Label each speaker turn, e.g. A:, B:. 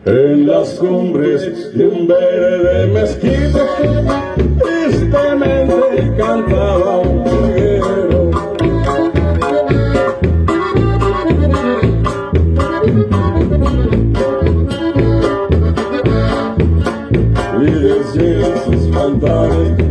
A: En las cumbres de un verde mezquite, tristemente cantaba un jilguero. Y decía sus cantares